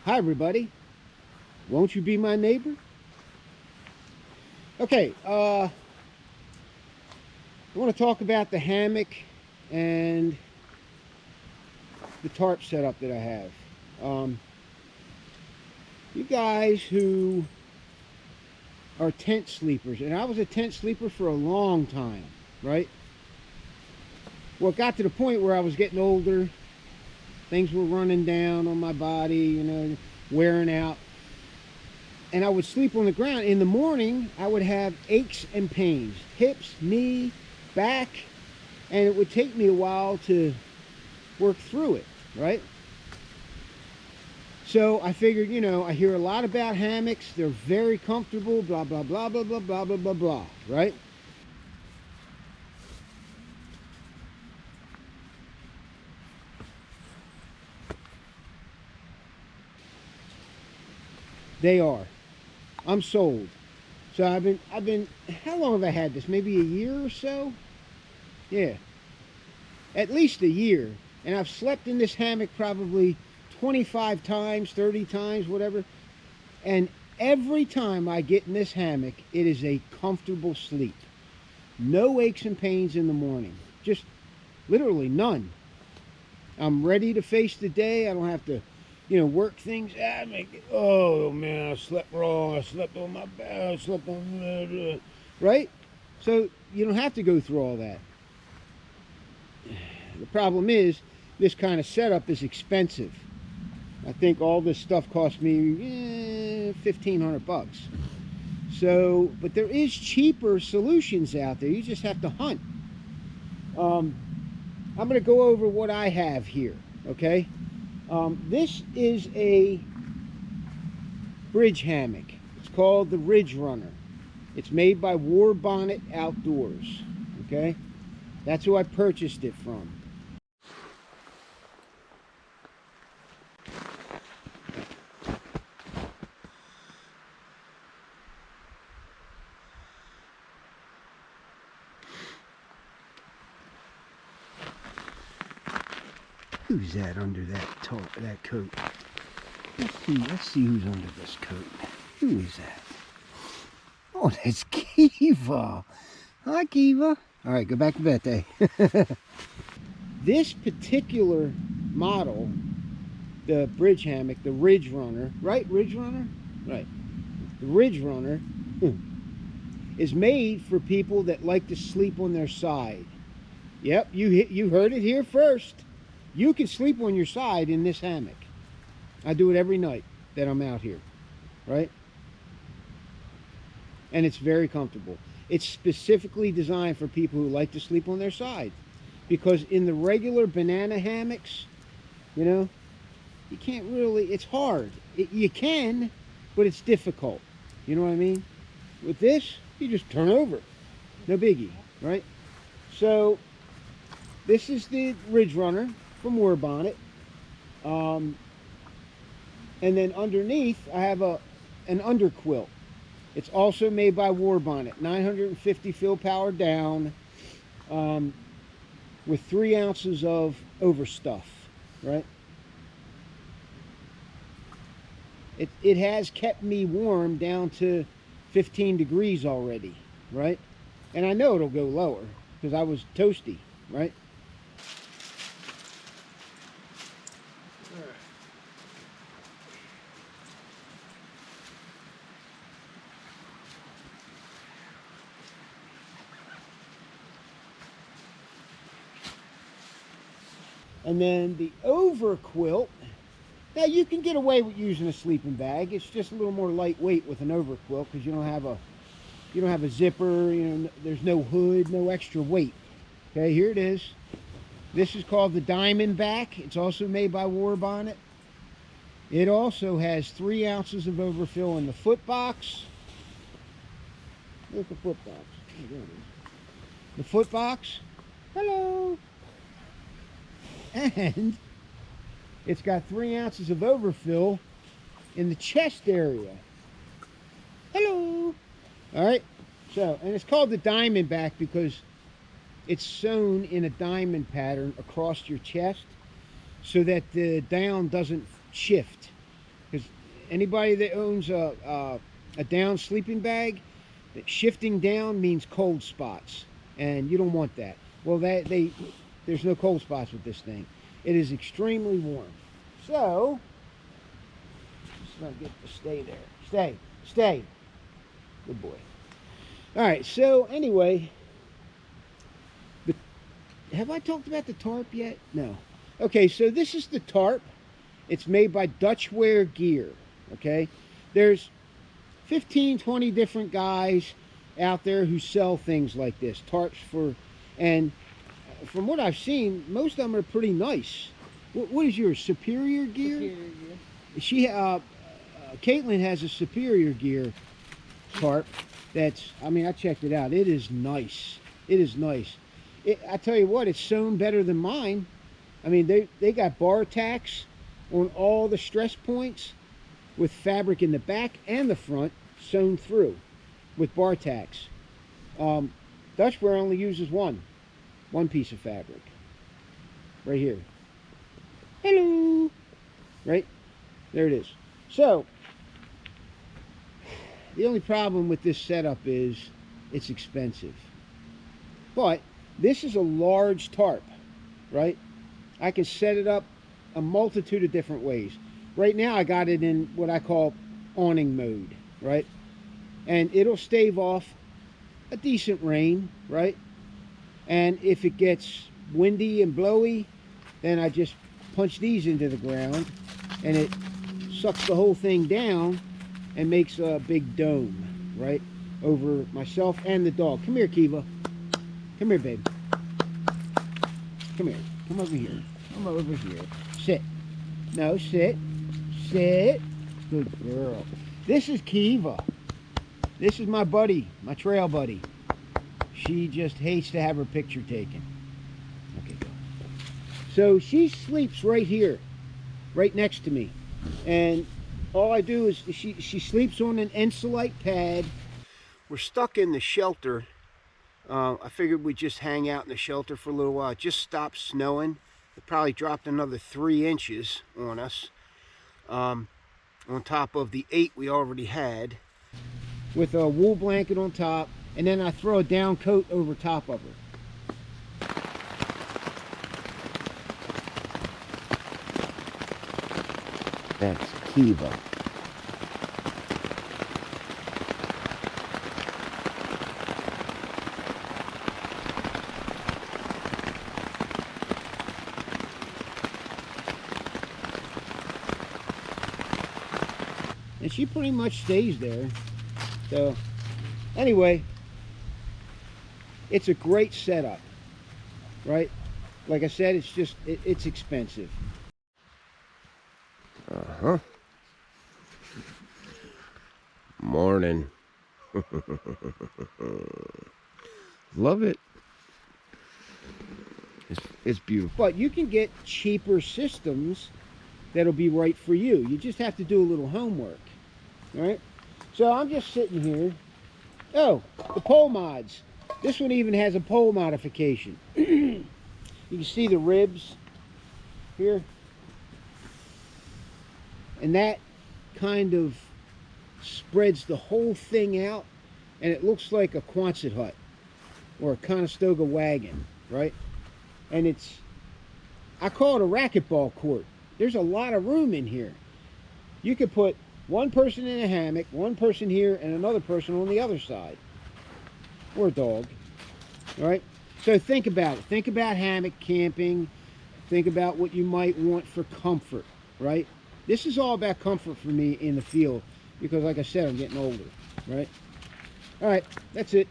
Hi everybody, won't you be my neighbor? Okay, I want to talk about the hammock and the tarp setup that I have. You guys who are tent sleepers, and I was a tent sleeper for a long time, right? Well, it got to the point where I was getting older, things were running down on my body, you know, wearing out. And I would sleep on the ground. In the morning, I would have aches and pains, hips, knee, back, and it would take me a while to work through it, right? So I figured, you know, I hear a lot about hammocks. They're very comfortable, blah, blah, blah, blah, blah, blah, blah, blah, blah, right? They are. I'm sold. So I've been, how long have I had this? Maybe a year or so? Yeah, at least a year. And I've slept in this hammock probably 25 times, 30 times, whatever. And every time I get in this hammock, it is a comfortable sleep. No aches and pains in the morning. Just literally none. I'm ready to face the day. I don't have to, you know, work things out. Oh man, I slept wrong. I slept on my back. I slept on, right? So you don't have to go through all that. The problem is, this kind of setup is expensive. I think all this stuff cost me 1,500 bucks. So, but there is cheaper solutions out there. You just have to hunt. I'm going to go over what I have here, okay? This is a bridge hammock. It's called the Ridgeline. It's made by Warbonnet Outdoors, okay? That's who I purchased it from. Who's that under that coat? Let's see who's under this coat. Who is that? Oh, that's Kiva. Hi, Kiva. All right, go back to bed day. This particular model, the bridge hammock, the Ridgeline, right? Ridgeline? Right. The Ridgeline is made for people that like to sleep on their side. Yep, you heard it here first. You can sleep on your side in this hammock. I do it every night that I'm out here, right? And it's very comfortable. It's specifically designed for people who like to sleep on their side. Because in the regular banana hammocks, you know, you can't really, it's hard. You can, but it's difficult. You know what I mean? With this, you just turn over. No biggie, right? So, this is the Ridgeline from Warbonnet. And then underneath, I have an Underquilt. It's also made by Warbonnet. 950 fill power down, with 3 ounces of overstuff, right? It has kept me warm down to 15 degrees already, right? And I know it'll go lower because I was toasty, right? And then the Overquilt. Now you can get away with using a sleeping bag. It's just a little more lightweight with an Overquilt because you don't have a zipper. You know, there's no hood, no extra weight. Okay, here it is. This is called the Diamondback. It's also made by Warbonnet. It also has 3 ounces of overfill in the foot box. Look at the foot box. Oh, there it is. The foot box. Hello. And it's got 3 ounces of overfill in the chest area. Hello. All right. So, and it's called the Diamondback because it's sewn in a diamond pattern across your chest so that the down doesn't shift. Because anybody that owns a down sleeping bag, that shifting down means cold spots, and you don't want that. Well, there's no cold spots with this thing. It is extremely warm. So, just gonna get to stay there. Stay. Good boy. All right. So anyway, have I talked about the tarp yet? No. Okay. So this is the tarp. It's made by Dutchware gear. Okay. There's 15, 20 different guys out there who sell things like this, tarps for, and from what I've seen, most of them are pretty nice. What is yours? Superior gear? Superior gear. She, Caitlin has a Superior gear tarp. That's, I mean, I checked it out. It is nice. It is nice. I tell you what, it's sewn better than mine. I mean, they got bar tacks on all the stress points with fabric in the back and the front sewn through with bar tacks. Dutchware only uses one piece of fabric right here. Hello. Right there it is. So the only problem with this setup is it's expensive, but this is a large tarp, right? I can set it up a multitude of different ways. Right now I got it in what I call awning mode, right? And it'll stave off a decent rain, right? And if it gets windy and blowy, then I just punch these into the ground and it sucks the whole thing down and makes a big dome, right? Over myself and the dog. Come here, Kiva. Come here, babe. Come here. Come over here. Come over here. Sit. No, sit. Sit. Good girl. This is Kiva. This is my buddy, my trail buddy. She just hates to have her picture taken. Okay, go. So she sleeps right here, right next to me. And all I do is she sleeps on an Ensolite pad. We're stuck in the shelter. I figured we'd just hang out in the shelter for a little while. It just stopped snowing. It probably dropped another 3 inches on us, on top of the 8 we already had, with a wool blanket on top, and then I throw a down coat over top of her. That's Kiva. And she pretty much stays there. So anyway, it's a great setup, right? Like I said, it's just it's expensive. Morning. Love it. It's beautiful. But you can get cheaper systems that'll be right for you. You just have to do a little homework. All right? So I'm just sitting here. Oh, the pole mods. This one even has a pole modification. You can see the ribs here. And that kind of spreads the whole thing out, and it looks like a Quonset hut or a Conestoga wagon, right? And it's, I call it a racquetball court. There's a lot of room in here. You could put one person in a hammock, one person here, and another person on the other side, or a dog. All right, so think about it. Think about hammock camping. Think about what you might want for comfort, right? This is all about comfort for me in the field, because like I said, I'm getting older, right? All right, that's it.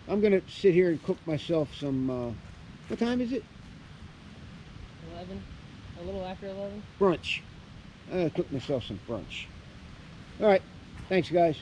I'm gonna sit here and cook myself some, what time is it? 11, a little after 11. Brunch. I'm gonna cook myself some brunch. All right, thanks guys.